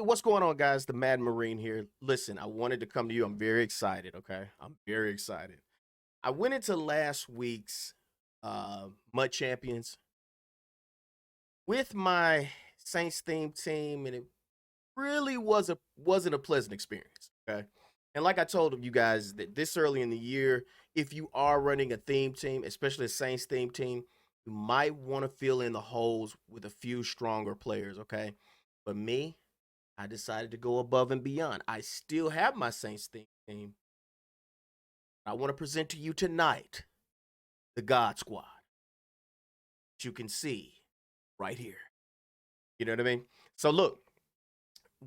what's going on, guys? The Mad Marine here. Listen, I wanted to come to you. I'm very excited, okay? I'm very excited. I went into last week's Mud Champions with my Saints theme team, and it really wasn't a pleasant experience, okay? And like I told you guys that this early in the year, if you are running a theme team, especially a Saints theme team, you might want to fill in the holes with a few stronger players, okay? But me, I decided to go above and beyond. I still have my Saints theme team. I want to present to you tonight the God Squad that you can see right here. You know what I mean? So look,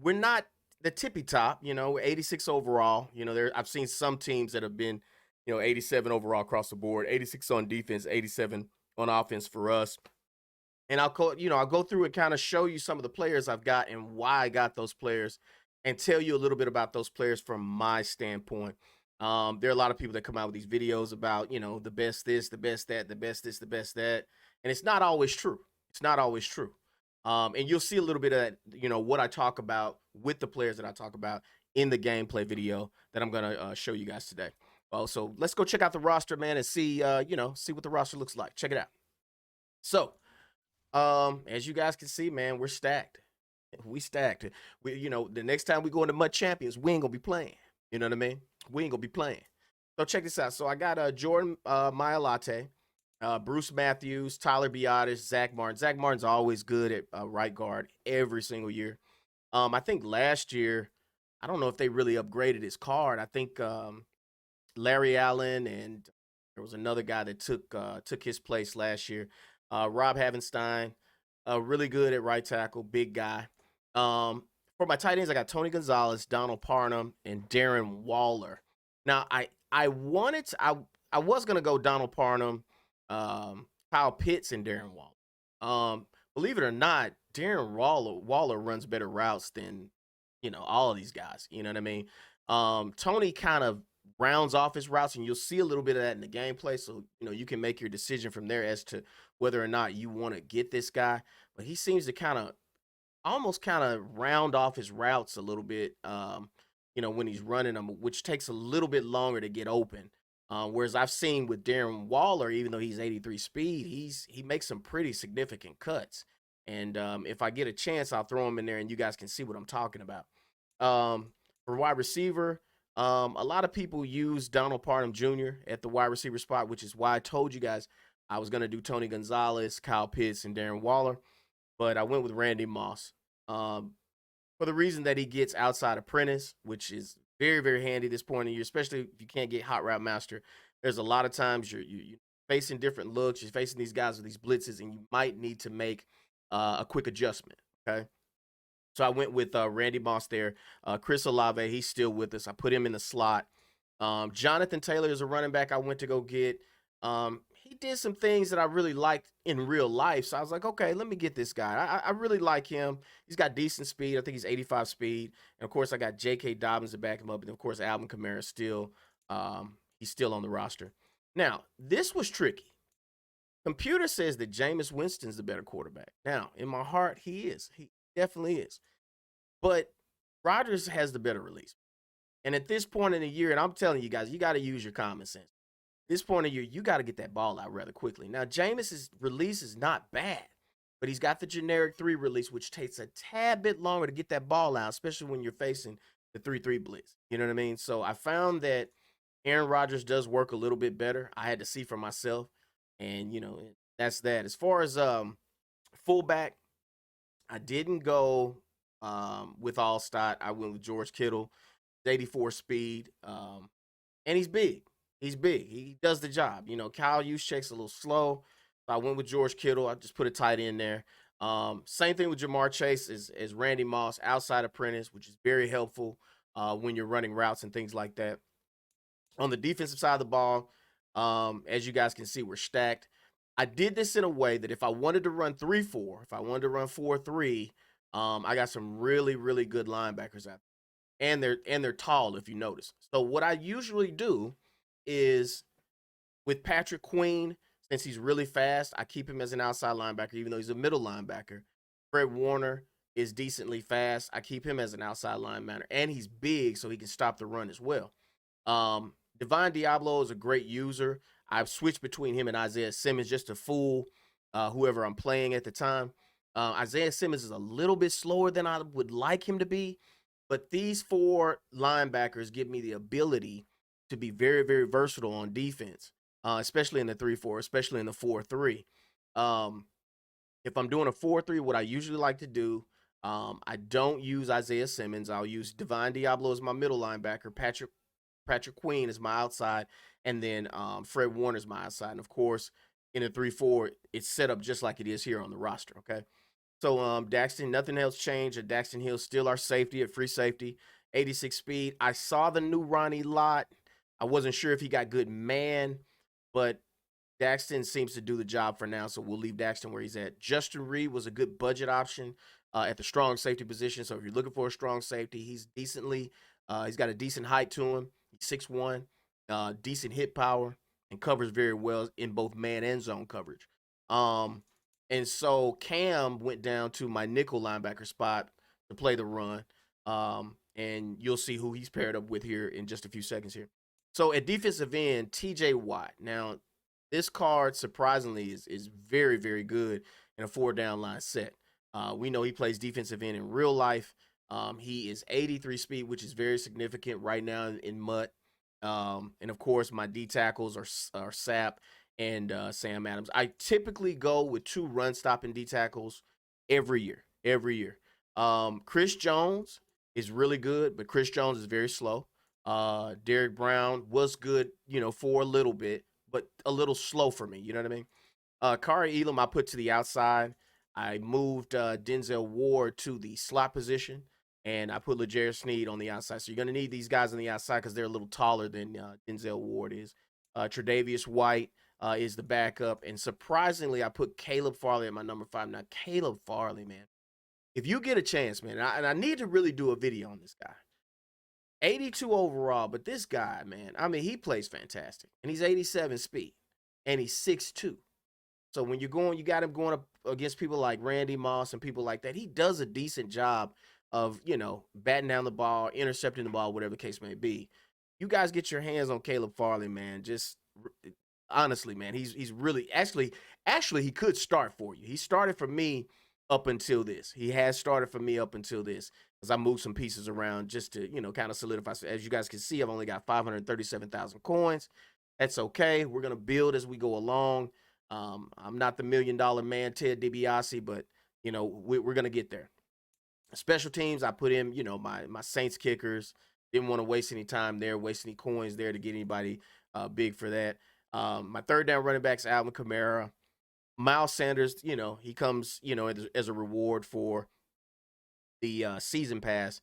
we're not the tippy top. We're 86 overall. I've seen some teams that have been, 87 overall across the board, 86 on defense, 87 on offense for us. And I'll go through and kind of show you some of the players I've got and why I got those players, and tell you a little bit about those players from my standpoint. There are a lot of people that come out with these videos about, the best this, the best that, the best this, the best that, and it's not always true. It's not always true. And you'll see a little bit of that, what I talk about with the players that I talk about in the gameplay video that I'm gonna show you guys today. So let's go check out the roster, man, and see, see what the roster looks like. Check it out. So, as you guys can see, man, we're stacked. We stacked. The next time we go into Mud Champions, we ain't gonna be playing. You know what I mean? We ain't gonna be playing. So check this out. So I got Jordan Mailata, Bruce Matthews, Tyler Biotis, Zach Martin. Zach Martin's always good at right guard every single year. I think last year, I don't know if they really upgraded his card. I think Larry Allen, and there was another guy that took his place last year. Rob Havenstein, really good at right tackle, big guy. For my tight ends, I got Tony Gonzalez, Donald Parham, and Darren Waller. Now, I wanted to, I was gonna go Donald Parham, Kyle Pitts, and Darren Waller. Believe it or not, Darren Waller runs better routes than all of these guys. You know what I mean? Tony kind of rounds off his routes, and you'll see a little bit of that in the gameplay. So you can make your decision from there as to whether or not you want to get this guy. But he seems to almost kind of round off his routes a little bit, when he's running them, which takes a little bit longer to get open. Whereas I've seen with Darren Waller, even though he's 83 speed, he makes some pretty significant cuts. And if I get a chance, I'll throw him in there, and you guys can see what I'm talking about. For wide receiver, a lot of people use Donald Parham Jr. at the wide receiver spot, which is why I told you guys I was going to do Tony Gonzalez, Kyle Pitts, and Darren Waller. But I went with Randy Moss for the reason that he gets outside apprentice, which is very, very handy this point in the year, especially if you can't get hot route master. There's a lot of times you're facing different looks. You're facing these guys with these blitzes, and you might need to make a quick adjustment, okay? So I went with Randy Moss there. Chris Olave, he's still with us. I put him in the slot. Jonathan Taylor is a running back I went to go get. He did some things that I really liked in real life. So I was like, okay, let me get this guy. I really like him. He's got decent speed. I think he's 85 speed. And, of course, I got J.K. Dobbins to back him up. And, of course, Alvin Kamara still, he's still on the roster. Now, this was tricky. Computer says that Jameis Winston's the better quarterback. Now, in my heart, he is. He definitely is. But Rodgers has the better release. And at this point in the year, and I'm telling you guys, you got to use your common sense. This point of year, you got to get that ball out rather quickly. Now, Jameis's release is not bad, but he's got the generic 3 release, which takes a tad bit longer to get that ball out, especially when you're facing the 3-3 blitz. You know what I mean? So I found that Aaron Rodgers does work a little bit better. I had to see for myself, and that's that. As far as fullback, I didn't go with Allstott. I went with George Kittle, 84 speed, and he's big. He's big. He does the job. Kyle Juszczyk's a little slow. So I went with George Kittle. I just put a tight end there. Same thing with Jamar Chase as Randy Moss, outside apprentice, which is very helpful when you're running routes and things like that. On the defensive side of the ball, as you guys can see, we're stacked. I did this in a way that if I wanted to run 3-4, if I wanted to run 4-3, I got some really, really good linebackers out there. And they're tall, if you notice. So what I usually do is with Patrick Queen, since he's really fast, I keep him as an outside linebacker, even though he's a middle linebacker. Fred Warner, is decently fast. I keep him as an outside linebacker, and he's big, so he can stop the run as well. Divine Diablo is a great user. I've switched between him and Isaiah Simmons just to fool whoever I'm playing at the time. Isaiah Simmons is a little bit slower than I would like him to be, but these 4 linebackers give me the ability to be very, very versatile on defense, especially in the 3-4, especially in the 4-3. If I'm doing a 4-3, what I usually like to do, I don't use Isaiah Simmons. I'll use Divine Diablo as my middle linebacker, Patrick Queen is my outside, and then Fred Warner is my outside. And of course, in a 3-4, it's set up just like it is here on the roster. Okay, so Daxton, nothing else changed. Daxton Hill still our safety at free safety, 86 speed. I saw the new Ronnie Lott. I wasn't sure if he got good man, but Daxton seems to do the job for now, so we'll leave Daxton where he's at. Justin Reed was a good budget option at the strong safety position. So if you're looking for a strong safety, he's got a decent height to him. He's 6'1", decent hit power, and covers very well in both man and zone coverage. And so Cam went down to my nickel linebacker spot to play the run. And you'll see who he's paired up with here in just a few seconds here. So at defensive end, TJ Watt. Now, this card, surprisingly, is very, very good in a 4-down line set. We know he plays defensive end in real life. He is 83 speed, which is very significant right now in MUT. And, of course, my D tackles are Sap and Sam Adams. I typically go with 2 run-stopping D tackles every year. Chris Jones is really good, but Chris Jones is very slow. Derek Brown was good, for a little bit, but a little slow for me. You know what I mean? Kari Elam I put to the outside. I moved Denzel Ward to the slot position, and I put LeJarris Sneed on the outside. So you're going to need these guys on the outside because they're a little taller than Denzel Ward is. Tre'Davious White is the backup, and surprisingly, I put Caleb Farley at my number 5. Now, Caleb Farley, man, if you get a chance, man, and I need to really do a video on this guy. 82 overall, but this guy, man, I mean, he plays fantastic. And he's 87 speed. And he's 6'2". So when you got him going up against people like Randy Moss and people like that, he does a decent job of, batting down the ball, intercepting the ball, whatever the case may be. You guys get your hands on Caleb Farley, man. Just honestly, man, he's really actually he could start for you. He started for me up until this. He has started for me up until this. As I moved some pieces around just to, kind of solidify. So as you guys can see, I've only got 537,000 coins. That's okay. We're going to build as we go along. I'm not the $1 million man, Ted DiBiase, but, we're going to get there. Special teams, I put in, my Saints kickers. Didn't want to waste any time there, waste any coins there to get anybody big for that. My 3rd down running backs, Alvin Kamara. Miles Sanders, he comes, as a reward for the season pass.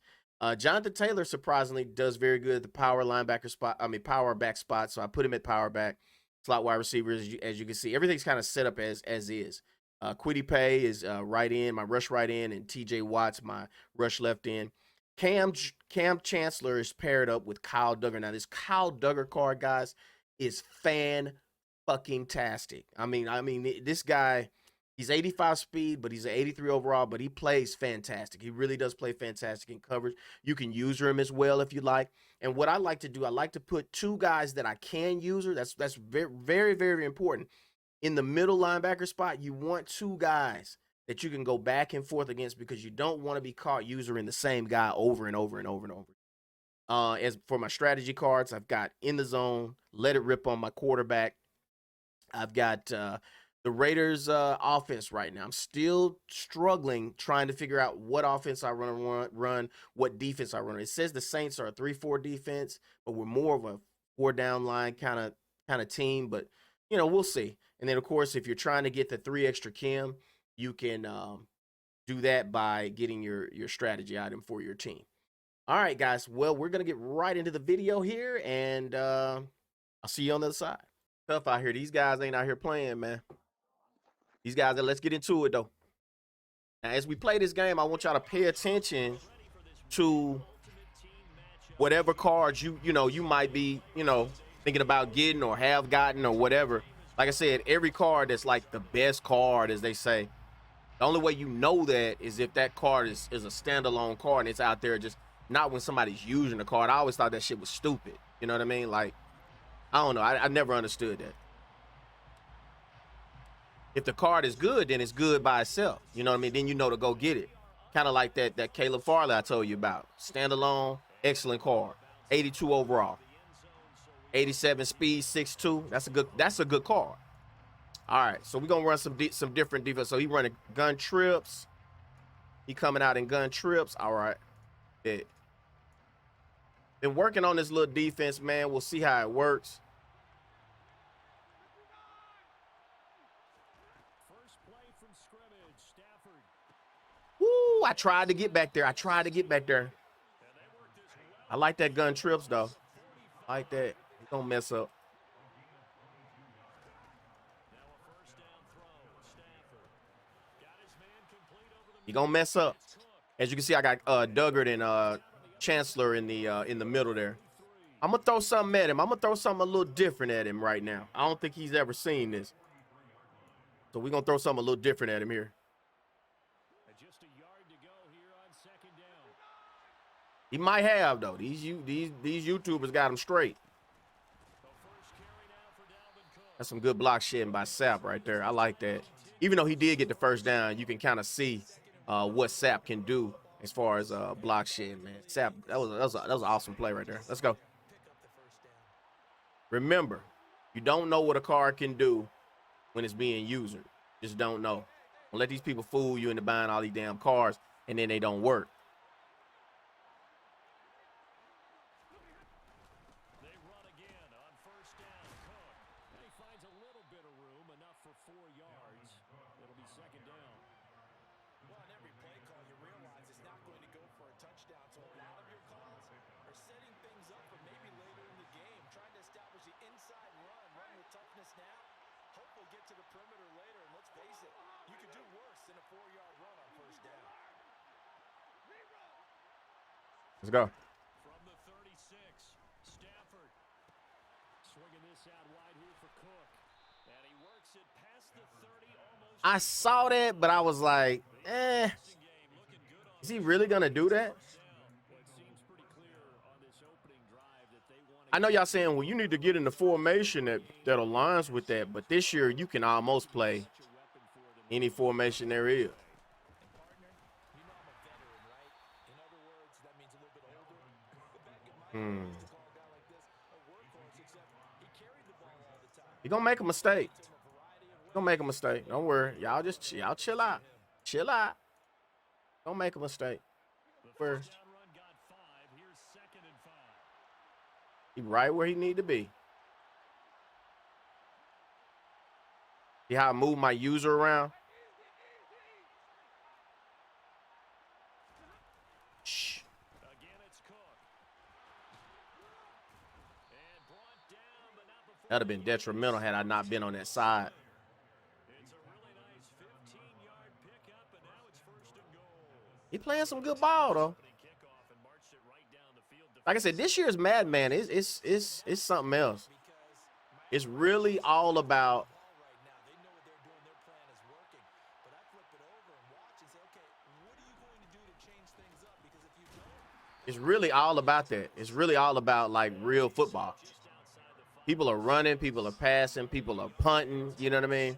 Jonathan Taylor surprisingly does very good at the power back spot. So I put him at power back, slot wide receiver. As you can see, everything's kind of set up as is. Kwity Paye is right in, my rush right in, and TJ Watt's my rush left in. Cam Chancellor is paired up with Kyle Duggar. Now this Kyle Duggar card, guys, is fan-fucking-tastic. I mean, this guy, he's 85 speed, but he's an 83 overall, but he plays fantastic. He really does play fantastic in coverage. You can use him as well if you like. And what I like to do, I like to put 2 guys that I can use her. That's very, very, very important. In the middle linebacker spot, you want 2 guys that you can go back and forth against because you don't want to be caught using the same guy over and over and over and over. As for my strategy cards, I've got in the zone, let it rip on my quarterback. I've got the Raiders offense right now. I'm still struggling trying to figure out what offense I run, what defense I run. It says the Saints are a 3-4 defense, but we're more of a 4-down line kind of team. But we'll see. And then of course, if you're trying to get the 3 extra Kim, you can do that by getting your strategy item for your team. All right, guys. Well, we're gonna get right into the video here, and I'll see you on the other side. Tough out here. These guys ain't out here playing, man. These guys, let's get into it, though. Now, as we play this game, I want y'all to pay attention to whatever cards you might be, thinking about getting or have gotten or whatever. Like I said, every card that's like the best card, as they say, The only way you know that is if that card is a standalone card and it's out there, just not when somebody's using the card. I always thought that shit was stupid. You know what I mean? Like, I don't know. I never understood that. If the card is good, then it's good by itself. You know what I mean? Then you know to go get it. Kind of like that Caleb Farley I told you about. Standalone, excellent card. 82 overall. 87 speed, 6'2". That's a good card. All right, so we're gonna run some different defense. So he running gun trips. He coming out in gun trips. All right. Yeah. Been working on this little defense, man. We'll see how it works. Woo, I tried to get back there. I like that gun trips, though. I like that. He don't mess up. He gonna mess up. As you can see, I got Duggart and Chancellor in the middle there. I'm gonna throw something at him. I'm gonna throw something a little different at him right now. I don't think he's ever seen this. So we're gonna throw something a little different at him here. He might have, though. These YouTubers got him straight. That's some good block shitting by Sapp right there. I like that. Even though he did get the first down, you can kind of see what Sapp can do as far as block shitting, man. Sapp, that was an awesome play right there. Let's go. Remember, you don't know what a card can do when it's being used. Just don't know. Don't let these people fool you into buying all these damn cards and then they don't work. Let's go. From the 36, Stafford swinging this out wide here for Cook, and he works it past the 30 almost. I saw that, but I was like, is he really gonna do that? I know y'all saying, well, you need to get in the formation that aligns with that, but this year you can almost play any formation there is. He gonna make a mistake. Don't worry. Y'all chill out. Don't make a mistake. He right where he need to be. See how I move my user around? Shh. That'd have been detrimental had I not been on that side. He playing some good ball, though. Like I said, this year's Madden, man, it's something else. It's really all about that. It's really all about like real football. People are running, people are passing, people are punting. You know what I mean?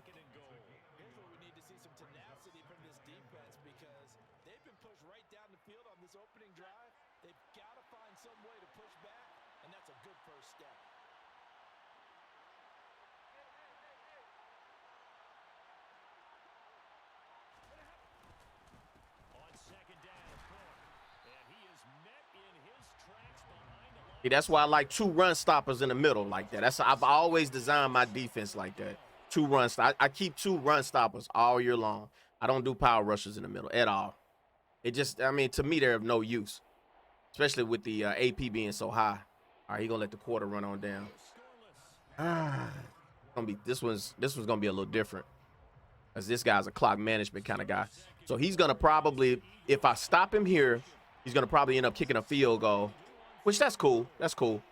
See, that's why I like 2 run stoppers in the middle like that. I've always designed my defense like that. 2 run stoppers. I keep 2 run stoppers all year long. I don't do power rushes in the middle at all. It just, I mean, to me, they're of no use, especially with the AP being so high. All right, he's gonna let the quarter run on down. This one's gonna be a little different, as this guy's a clock management kind of guy. So he's gonna probably, if I stop him here, he's gonna probably end up kicking a field goal. Which, that's cool. That's cool.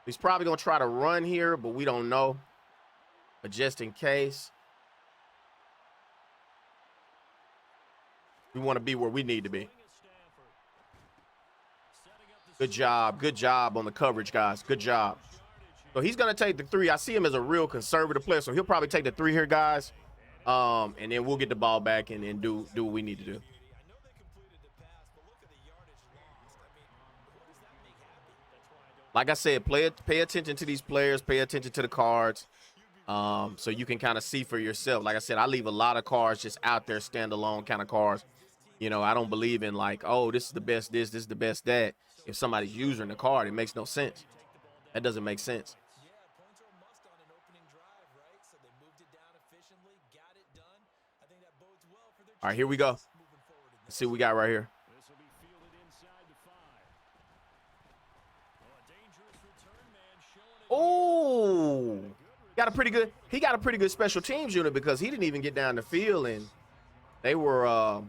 He's probably going to try to run here, but we don't know. But just in case, we want to be where we need to be. Good job. Good job on the coverage, guys. Good job. So he's going to take the 3. I see him as a real conservative player, so he'll probably take the 3 here, guys. And then we'll get the ball back and do what we need to do. Like I said, pay attention to these players, pay attention to the cards, so you can kind of see for yourself. Like I said, I leave a lot of cards just out there, standalone kind of cards. You know, I don't believe in like, oh, this is the best this is the best that. If somebody's using the card, it makes no sense. That doesn't make sense. All right, here we go. Let's see what we got right here. Oh, got a pretty good. He got a pretty good special teams unit because he didn't even get down the field, and they were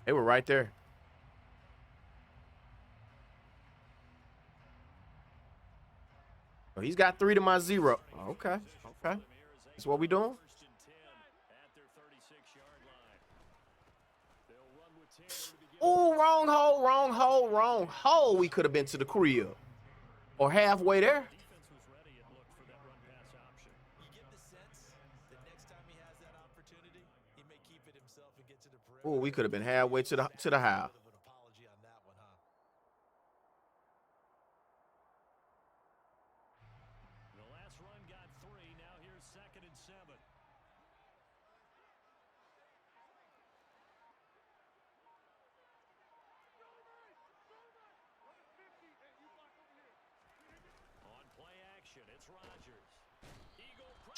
right there. So he's got 3 to my 0. Okay, okay. That's what we doing. Oh, wrong hole, wrong hole, wrong hole. We could have been to the crib or halfway there. Oh, we could have been halfway to the house.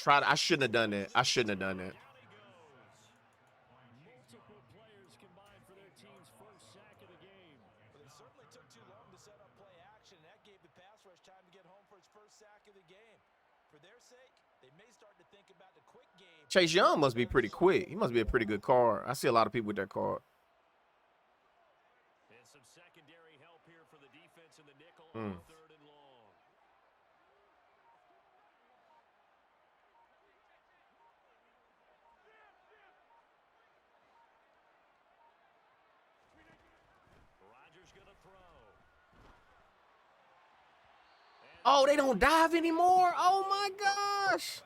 I shouldn't have done that. I shouldn't have done that. Chase Young must be pretty quick. He must be a pretty good card. I see a lot of people with that card. Oh, they don't dive anymore? Oh, my gosh.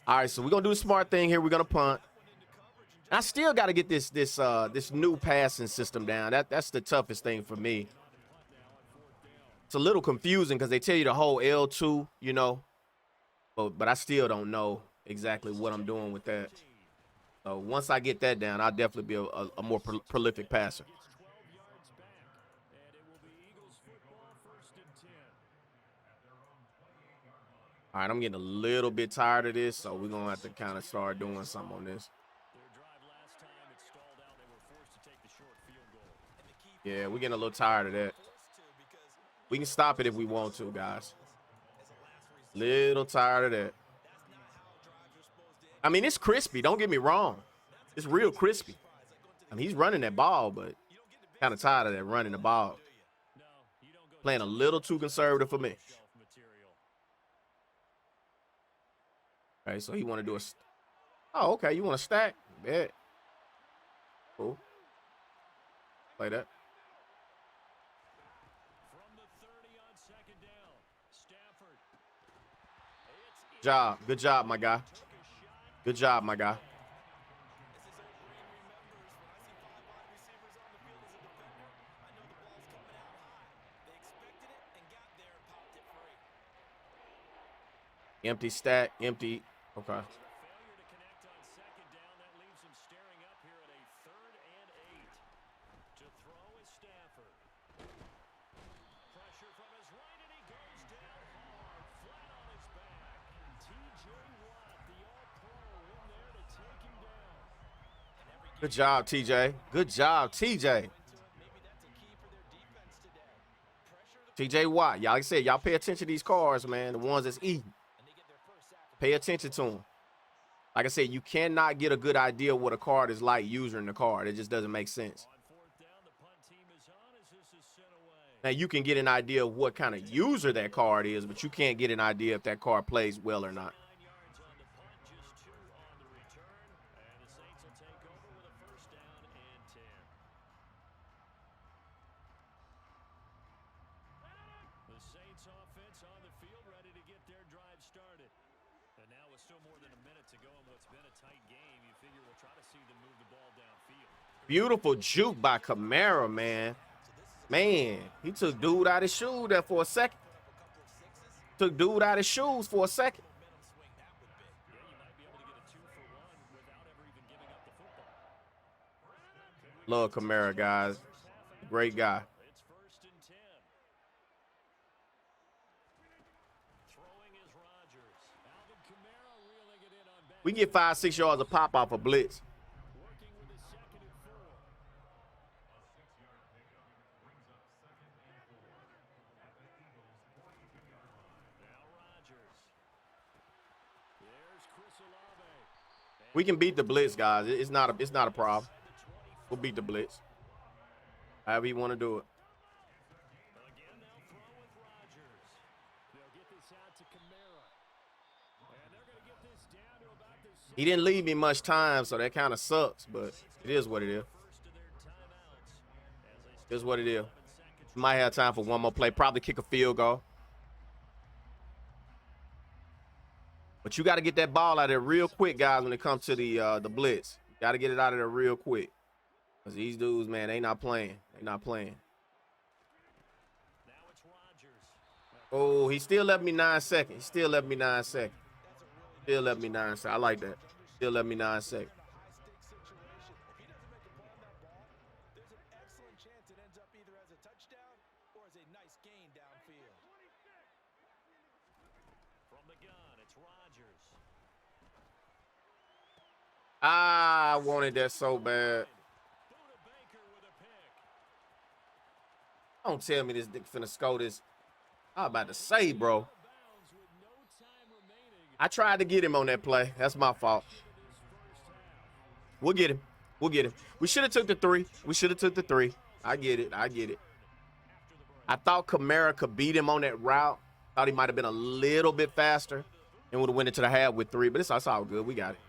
All right, so we're going to do a smart thing here. We're going to punt. I still got to get this new passing system down. That's the toughest thing for me. It's a little confusing because they tell you to hold L2, you know. But I still don't know exactly what I'm doing with that. So once I get that down, I'll definitely be a more prolific passer. All right, I'm getting a little bit tired of this, so we're going to have to kind of start doing something on this. Yeah, we're getting a little tired of that. We can stop it if we want to, guys. Little tired of that. I mean, it's crispy. Don't get me wrong. It's real crispy. I mean, he's running that ball, but kind of tired of that running the ball. Playing a little too conservative for me. Okay, so he want to do a. Oh, okay. You want to stack? Bet. Cool. Play that. Job. Good job, my guy. Good job, my guy. Empty stack. Empty. Okay. Good job, TJ. Good job, TJ. TJ Watt. Y'all, like I said, y'all pay attention to these cards, man. The ones that's eating. Pay attention to them. Like I said, you cannot get a good idea what a card is like using the card. It just doesn't make sense. Now, you can get an idea of what kind of user that card is, but you can't get an idea if that card plays well or not. Beautiful juke by Kamara, man. Man, he took dude out his shoe there for a second. Took dude out his shoes for a second. Love Kamara, guys. Great guy. We can get 5-6 yards of pop off a blitz. We can beat the blitz, guys. It's not a problem. We'll beat the blitz. However you want to do it. He didn't leave me much time, so that kind of sucks, but it is what it is. It is what it is. Might have time for one more play. Probably kick a field goal. But you got to get that ball out of there real quick, guys, when it comes to the blitz. Got to get it out of there real quick. Because these dudes, man, they not playing. They not playing. Oh, he still left me 9 seconds. He still left me 9 seconds. Still left me 9 seconds. I like that. Still left me 9 seconds. I wanted that so bad. Don't tell me this dick finna score this. I'm about to say, bro. I tried to get him on that play. That's my fault. We'll get him. We'll get him. We should have took the 3. We should have took the 3. I get it. I get it. I thought Kamara could beat him on that route. Thought he might have been a little bit faster and would have went into the half with 3. But it's all good. We got it.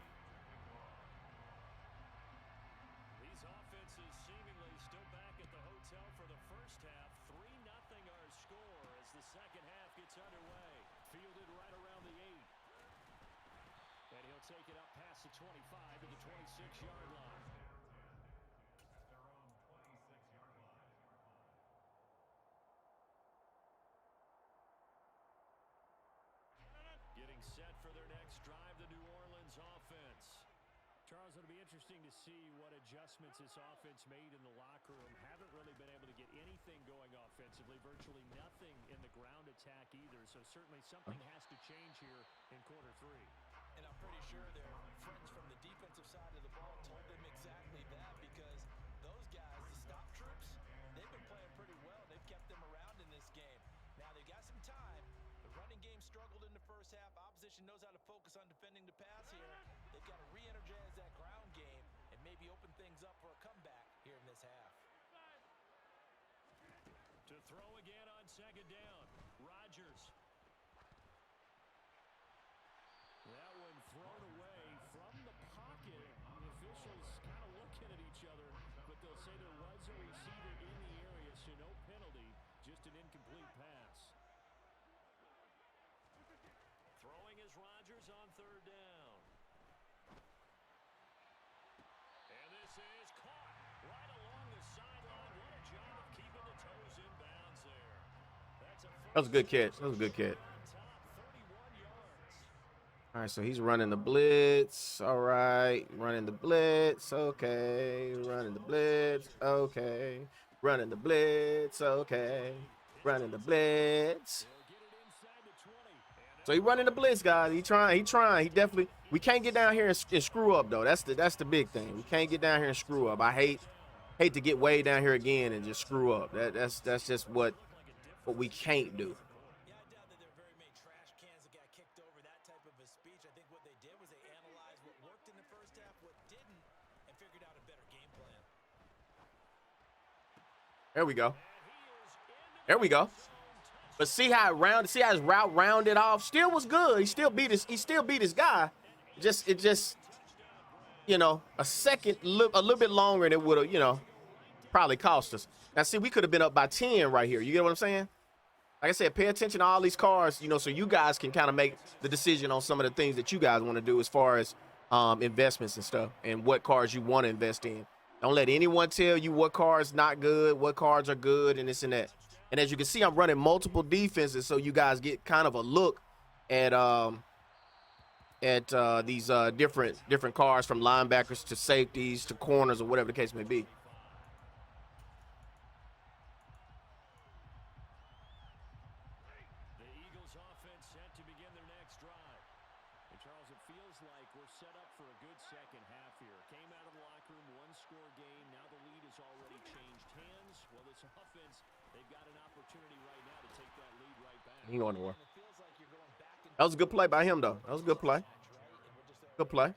It'll be interesting to see what adjustments this offense made in the locker room. Haven't really been able to get anything going offensively, virtually nothing in the ground attack either. So certainly something has to change here in quarter 3. And I'm pretty sure their friends from the defensive side of the ball told them exactly that, because those guys, the stop troops, they've been playing pretty well. They've kept them around in this game. Now they've got some time. The running game struggled in the first half. Opposition knows how to focus on defending the pass here. They've got to re-energize that ground game and maybe open things up for a comeback here in this half. To throw again on second down, Rodgers. That one thrown away from the pocket. The officials kind of looking at each other, but they'll say there was a receiver in the area, so no penalty, just an incomplete pass. Throwing is Rodgers on third down. And this is caught right along the sideline. What a job of keeping the toes in bounds there. That was a good catch. That was a good catch. All right, so he's running the blitz. All right, running the blitz. Okay, running the blitz. Okay, running the blitz. Okay, running the blitz. So he running the blitz, guys. He trying. He definitely. We can't get down here and screw up, though. That's the big thing. We can't get down here and screw up. I hate to get way down here again and just screw up. That's just what we can't do. There we go. There we go. But see how his route rounded off. Still was good. He still beat his guy. It just, you know, a little bit longer, and it would have, you know, probably cost us. Now, see, we could have been up by 10 right here. You get what I'm saying? Like I said, pay attention to all these cars, you know, so you guys can kind of make the decision on some of the things that you guys want to do as far as investments and stuff and what cars you want to invest in. Don't let anyone tell you what car is not good, what cars are good, and this and that. And as you can see, I'm running multiple defenses, so you guys get kind of a look at these different cars, from linebackers to safeties to corners or whatever the case may be. The Eagles offense set to begin their next drive. And Charles, it feels like we're set up for a good second half here. Came out of the locker room, one-score game. Now the lead has already changed hands. Well, this offense, they've got an opportunity right now to take that lead right back. He going to work. That was a good play by him, though. That was a good play. Good play. A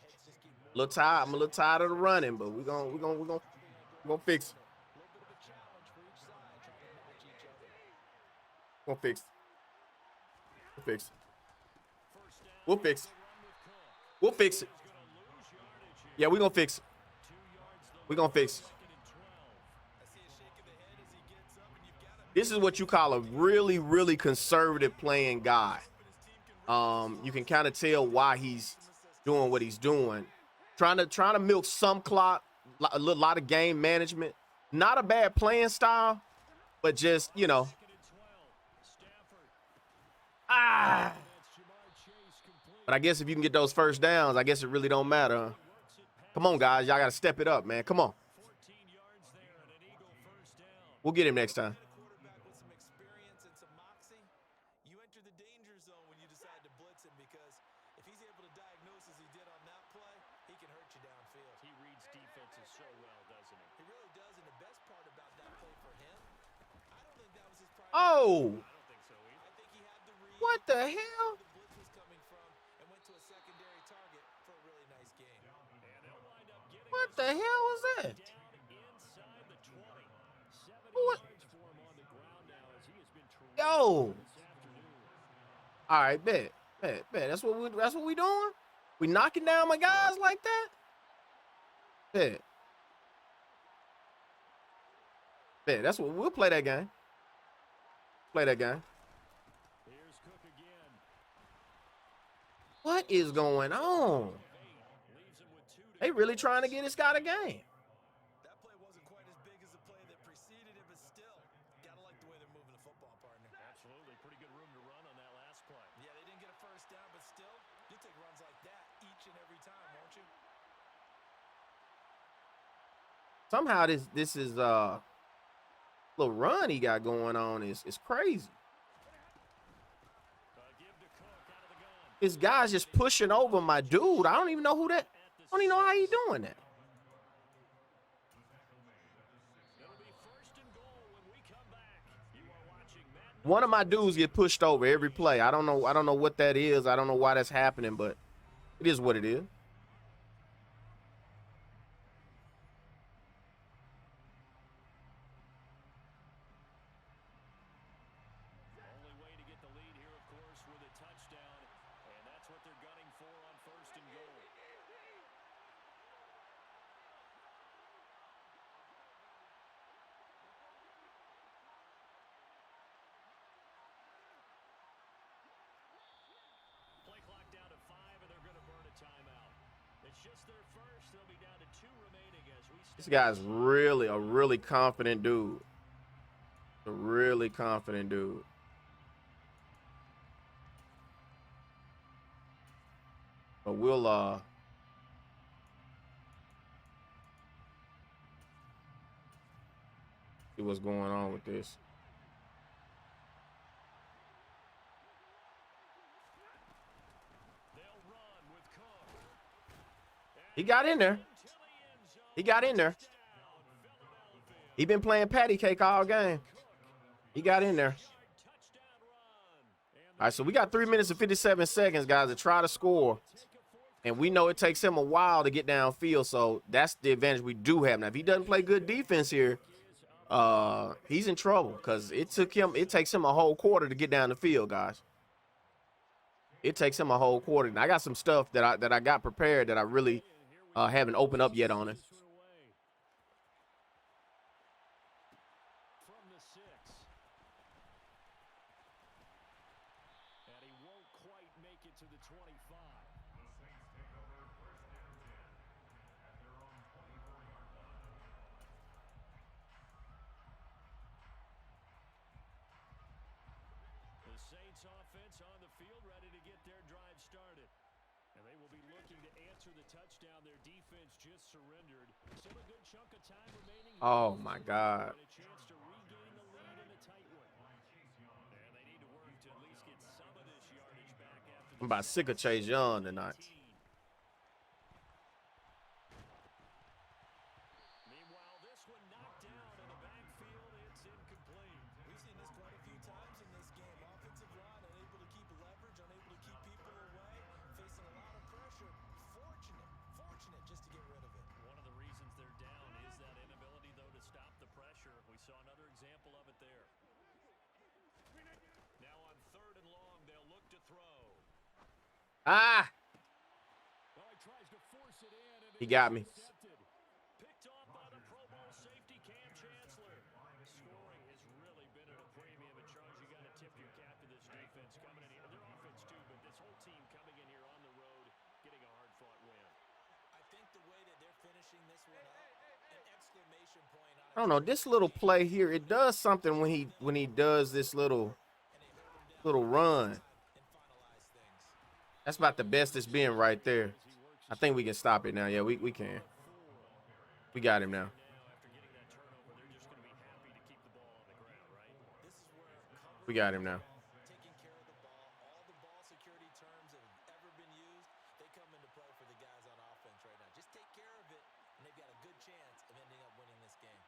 little tired. I'm a little tired of the running, but we're gonna fix it. We're gonna fix it. We'll fix it. We'll fix it. We'll fix it. Yeah, we're gonna fix it. We're gonna fix it. This is what you call a really, really conservative playing guy. You can kind of tell why he's doing what he's doing. Trying to milk some clock, a lot of game management. Not a bad playing style, but just, you know. But I guess if you can get those first downs, I guess it really don't matter. Huh? Come on, guys. Y'all got to step it up, man. Come on. We'll get him next time. Oh, what the hell? What the hell was that? What? Yo. All right, bet. That's what we doing? We knocking down my guys like that? Bet. That's what we'll play that game. Play that game. What is going on? They really trying to get this guy a game. That play wasn't quite as big as the play that preceded it, but still, gotta like the way they're moving the football, partner. Absolutely, pretty good room to run on that last play. Yeah, they didn't get a first down, but still, you'll take runs like that each and every time, won't you? Somehow this is little run he got going on is crazy. This guy's just pushing over my dude. I don't even know who that. I don't even know how he doing that. One of my dudes get pushed over every play. I don't know what that is. I don't know why that's happening, but it is what it is. This guy's really a really confident dude. A really confident dude. But we'll see what's going on with this. He got in there. He got in there. He been playing patty cake all game. He got in there. All right, so we got 3 minutes and 57 seconds, guys, to try to score. And we know it takes him a while to get downfield, so that's the advantage we do have. Now, if he doesn't play good defense here, he's in trouble because it takes him a whole quarter to get down the field, guys. It takes him a whole quarter. And I got some stuff that I got prepared that I really haven't opened up yet on it. From the 6. And he won't quite make it to the 25. The Saints offense on the field ready to get their drive started. And they will be looking to answer the touchdown. Their defense just surrendered. Still a good chunk of time remaining. Oh, my God. And a chance to regain the lead in a tight one. And they need to work to at least get some of this yardage back after I'm about sick of Chase Young tonight. Meanwhile, this one knocked down in the backfield. It's incomplete. We've seen this quite a few times in this game. Offensive line unable to keep leverage, unable to keep people away, facing a lot of pressure. Fortunate just to get rid of it. One of the reasons they're down is that inability, though, to stop the pressure. We saw another example of it there. Now on 3rd and long, they'll look to throw. Ah! Well, he tries to force it in, and He got me. picked off by the Pro Bowl safety Cam Chancellor. Scoring has really been at a premium. And Charles, you got to tip your cap to this defense coming in here. Their offense too, but this whole team coming in here on the road, getting a hard-fought win. I think the way that they're finishing this one up, an exclamation point on I don't know. This little play here, it does something when he does this little run. and finalize things. That's about the best it's been right there. I think we can stop it now. Yeah, we can. We got him now. After getting that turnover, they're just going to be happy to keep the ball on the ground, right? This is where We got him now. taking care of the ball, all the ball security terms that have ever been used, they come into play for the guys on offense right now. Just take care of it, and they've got a good chance of ending up winning this game.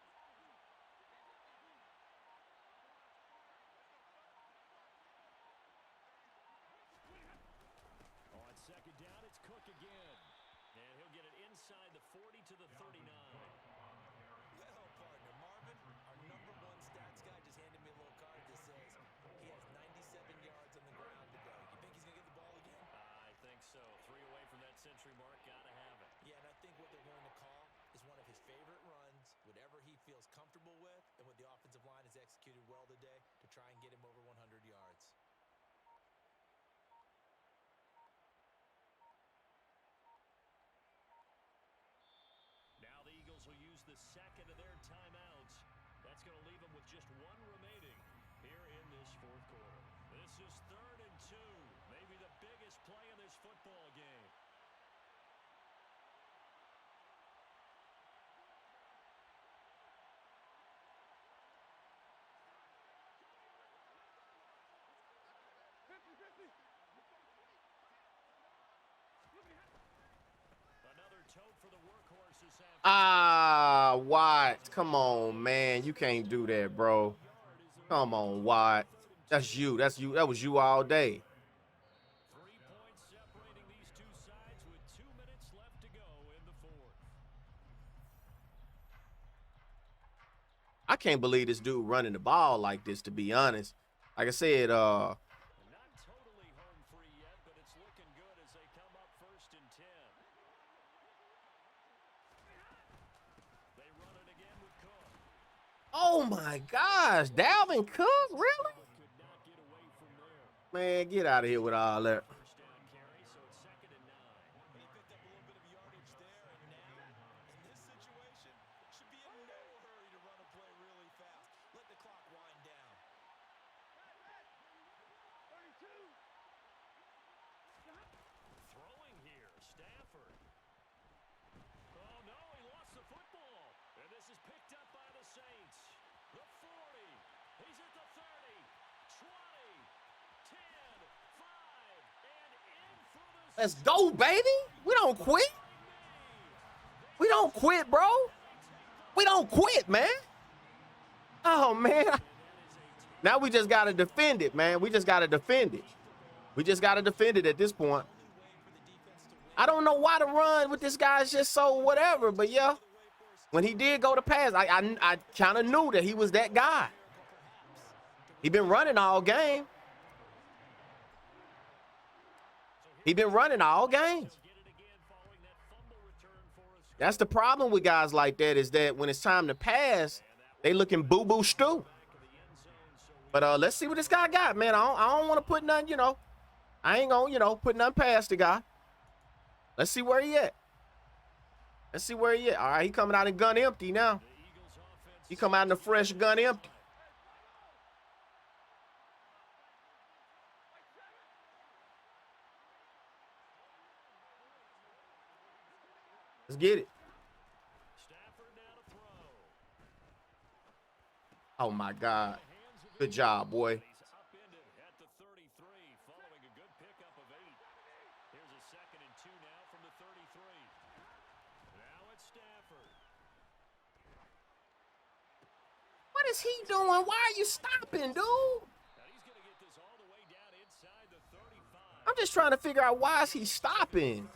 On 2nd down, it's Cook again. And he'll get it inside the 40 to the 39. Well, partner, Marvin, our #1 stats guy just handed me a little card that says he has 97 yards on the ground today. You think he's going to get the ball again? I think so. 3 away from that century mark. Got to have it. Yeah, and I think what they're going to call is one of his favorite runs, whatever he feels comfortable with, and what the offensive line has executed well today to try and get him over 100 yards. Now the Eagles will use the second of their timeouts. That's going to leave them with just 1 remaining here in this 4th quarter. This is 3rd and 2. Maybe the biggest play in this football game. Another tote for the workhorse this afternoon. Ah, Watt. Come on, man. You can't do that, bro. Come on, Watt. That's you. That's you. That was you all day. 3 points separating these two sides with 2 minutes left to go in the 4th. I can't believe this dude running the ball like this, to be honest. Like I said, Not totally home free yet, but it's looking good as they come up 1st and 10. They run it again with Cook. oh my gosh, Dalvin Cook, really? Could not get away from there. Man, get out of here with all that. 1st down carry, so it's 2nd and 9. But he picked up a little bit of yardage there, and now, in this situation, should be in no hurry to run a play really fast. Let the clock wind down. Throwing here, Stafford. Oh no, he lost the football. And this is picked up by the Saints. The 40. He's at the 30. 20. 10. 5. And in for the Let's go, baby. We don't quit. We don't quit, bro. We don't quit, man. Oh, man. Now we just got to defend it, man. We just got to defend it. We just got to defend it at this point. I don't know why to run with this guy. It's just so whatever, but yeah. When he did go to pass, I kind of knew that he was that guy. He been running all game. He been running all game. That's the problem with guys like that, is that when it's time to pass, they looking boo-boo stew. But let's see what this guy got, man. I don't want to put nothing, you know. I ain't gonna, you know, put nothing past the guy. Let's see where he at. Let's see where he at. All right, he coming out in gun empty now. He come out in the fresh gun empty. Let's get it. Oh, my God. Good job, boy. What is he doing? Why are you stopping, dude? I'm just trying to figure out why is he stopping.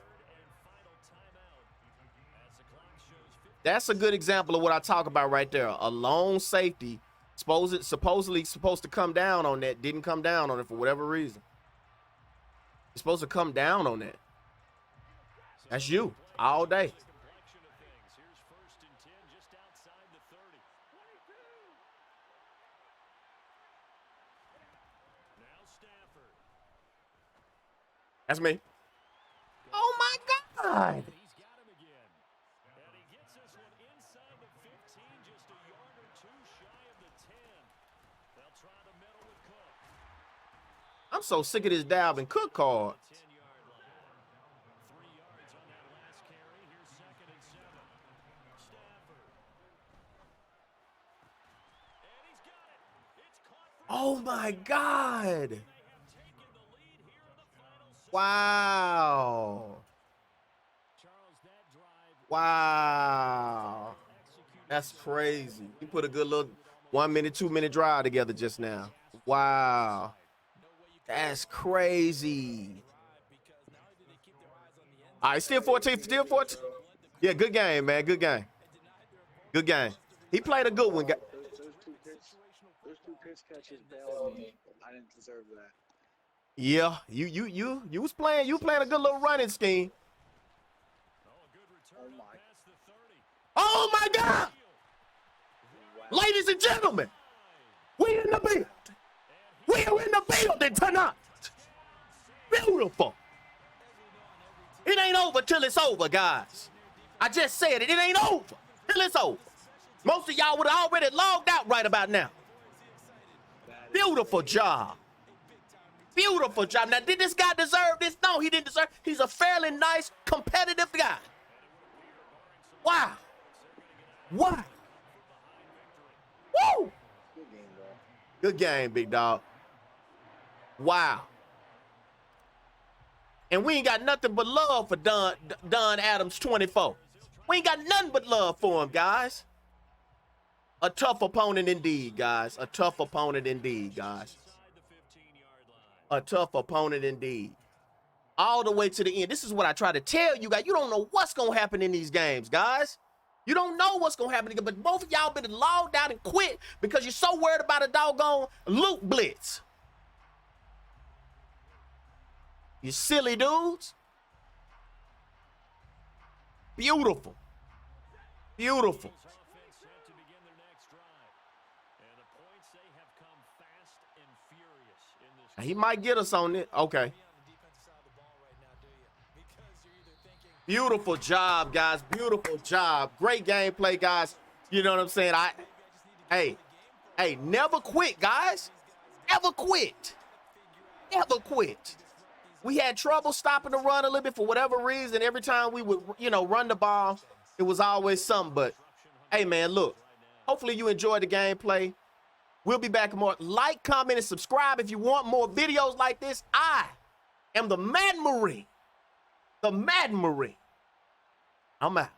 That's a good example of what I talk about right there. A lone safety, supposedly supposed to come down on that, didn't come down on it for whatever reason. You're supposed to come down on that. That's you all day. That's me. Oh, my God. I'm so sick of this Dalvin Cook card. Oh, my God. Wow. Wow. That's crazy. You put a good little 1 minute, 2 minute drive together just now. Wow. That's crazy. All right, still 14, still 14. Yeah, good game, man. Good game. Good game. He played a good one. Those two pitch catches bailed me. I didn't deserve that. Yeah, you was playing a good little running scheme. Oh my God! Wow. Ladies and gentlemen, we in the building. We are in the building tonight. Beautiful. It ain't over till it's over, guys. I just said it. It ain't over till it's over. Most of y'all would have already logged out right about now. Beautiful job. Beautiful job. Now, did this guy deserve this? No, he didn't deserve. He's a fairly nice, competitive guy. Wow. Wow. Woo. Good game, big dog. Wow. And we ain't got nothing but love for Don Adams 24. We ain't got nothing but love for him, guys. A tough opponent indeed, guys. A tough opponent indeed, guys. A tough opponent indeed. All the way to the end. This is what I try to tell you guys. You don't know what's going to happen in these games, guys. You don't know what's going to happen. But both of y'all been logged out and quit because you're so worried about a doggone loot blitz. You silly dudes. Beautiful. Beautiful. He might get us on it. Okay. Beautiful job, guys. Beautiful job. Great gameplay, guys. You know what I'm saying? Hey, never quit, guys. Never quit. Never quit. We had trouble stopping the run a little bit for whatever reason. Every time we would, run the ball, it was always something. But, hey, man, look. Hopefully you enjoyed the gameplay. We'll be back more. Like, comment, and subscribe if you want more videos like this. I am the Madden Marine. The Madden Marine. I'm out.